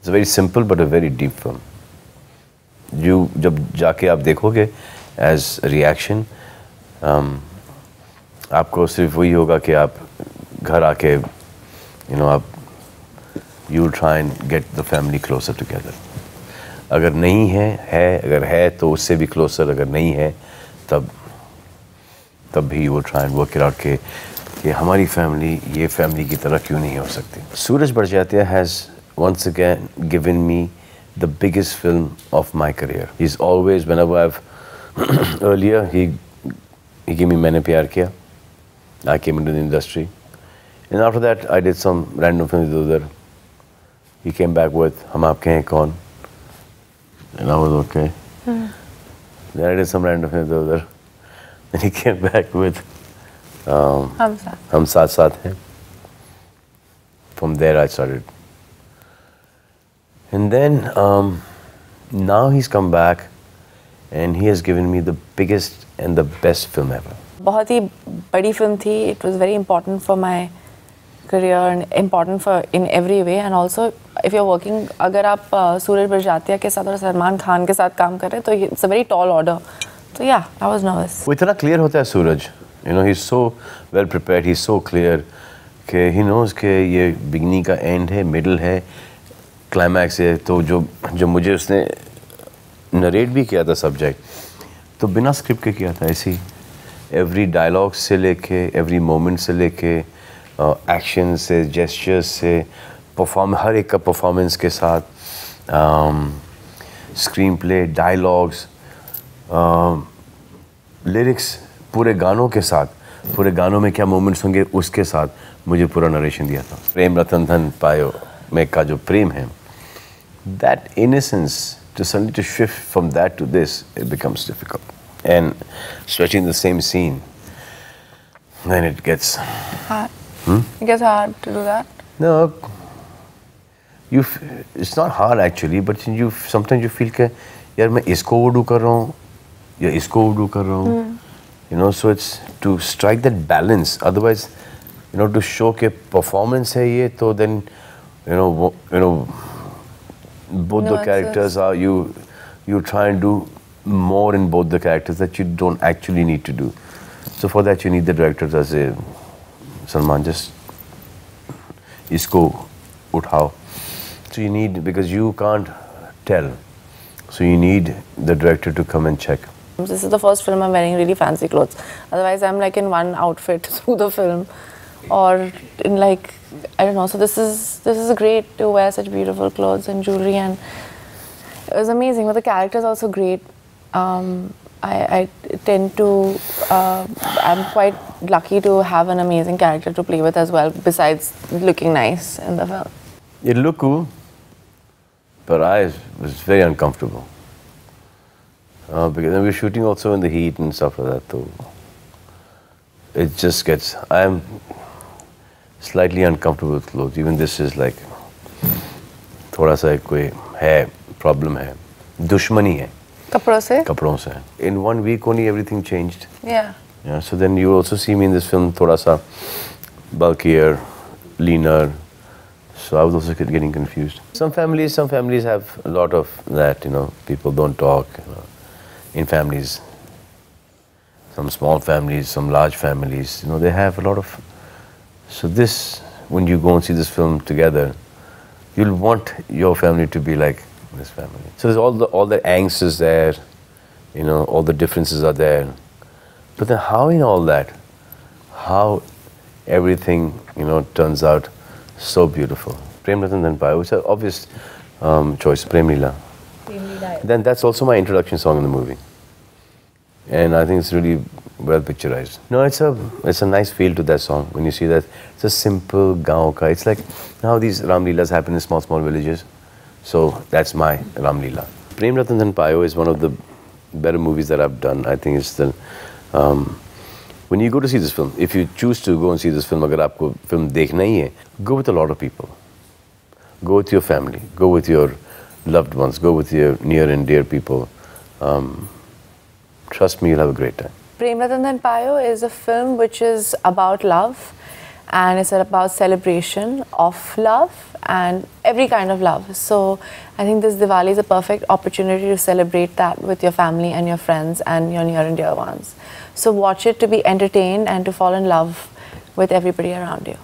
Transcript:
It's a very simple but a very deep film. You जब जाके आप देखोगे as a reaction, आपको सिर्फ वही होगा कि आप घर आके आप you'll try and get the family closer together. अगर नहीं है अगर है तो उससे भी closer, अगर नहीं है तब भी वो try and work it out कि हमारी family ये family की तरह क्यों नहीं हो सकती. सूरज Barjatya has once again given me the biggest film of my career. He's always, whenever I've earlier he gave me मैंने प्यार किया. I came into the industry, and after that I did some random films with Udar. He came back with हम आपके हैं कौन, and I was okay. Then I did some random films with Udar. Then he came back with हम साथ साथ हैं. From there I started. And then now he's come back and he has given me the biggest and the best film ever. बहुत ही बड़ी film थी. It was very important for my career and important for in every way. And also if you're working, अगर आप सूरज बड़जात्या के साथ और सलमान खान के साथ काम कर रहे हैं तो it's a very tall order. So yeah, I was nervous. वो इतना clear होता है सूरज. He's so well prepared. He's so clear कि he knows कि ये beginning का end है, middle है, climax है. तो जो मुझे उसने narrate भी किया था subject, तो बिना script के किया था ऐसे ही. Every dialogue से लेके, every moment से लेके, action से, gestures से, हर एक का performance के साथ, screenplay, dialogues, lyrics, पूरे गानों के साथ, पूरे गानों में क्या moments होंगे उसके साथ मुझे पूरा narration दिया था. प्रेम रतन धन पायो में का जो प्रेम है, that innocence, to suddenly to shift from that to this, it becomes difficult. And especially in the same scene, then it gets hard. It gets hard to do that. No, it's not hard actually, but sometimes you feel कि यार मैं इसको वो do कर रहा हूँ या इसको वो do कर रहा हूँ. So it's to strike that balance. Otherwise, to show कि performance है ये, तो then both the characters are you try and do more in both the characters that you don't actually need to do. So for that you need the directors as a Salman, just isko uthao. So you need, because you can't tell, so you need the director to come and check. This is the first film I'm wearing really fancy clothes. Otherwise I'm like in one outfit through the film, or in like, I don't know. So this is great to wear such beautiful clothes and jewelry, and it was amazing. But the character is also great. I tend to, I'm quite lucky to have an amazing character to play with as well, besides looking nice in the film. It looked cool, but I was very uncomfortable. Because we were shooting also in the heat and stuff like that, so it just gets, I'm slightly uncomfortable with clothes. Even this is like, थोड़ा सा कोई है, problem है, दुश्मनी है. कपड़ों से. In 1 week only everything changed. Yeah. So then you also see me in this film थोड़ा सा bulkier, leaner. So I was also getting confused. Some families have a lot of that, people don't talk. In families, some small families, some large families, they have a lot of. So this, when you go and see this film together, you'll want your family to be like this family. So there's all the angst is there, all the differences are there. But then how in all that, how everything, turns out so beautiful. Prem Ratan Dhan Payo, it's an obvious choice, Prem Leela. Then that's also my introduction song in the movie. And I think it's really well picturized. No, it's a nice feel to that song when you see that. It's a simple gaon ka. It's like how these Ram Leelas happen in small villages. So that's my Ram Leela. Prem Ratan Dhan Payo is one of the better movies that I've done. I think it's the when you go to see this film, if you choose to go and see this film, अगर आपको film देखना ही है, go with a lot of people. Go with your family. Go with your loved ones. Go with your near and dear people. Trust me, you'll have a great time. Prem Ratan Dhan Payo is a film which is about love, and it's about celebration of love and every kind of love. So I think this Diwali is a perfect opportunity to celebrate that with your family and your friends and your near and dear ones. So watch it to be entertained and to fall in love with everybody around you.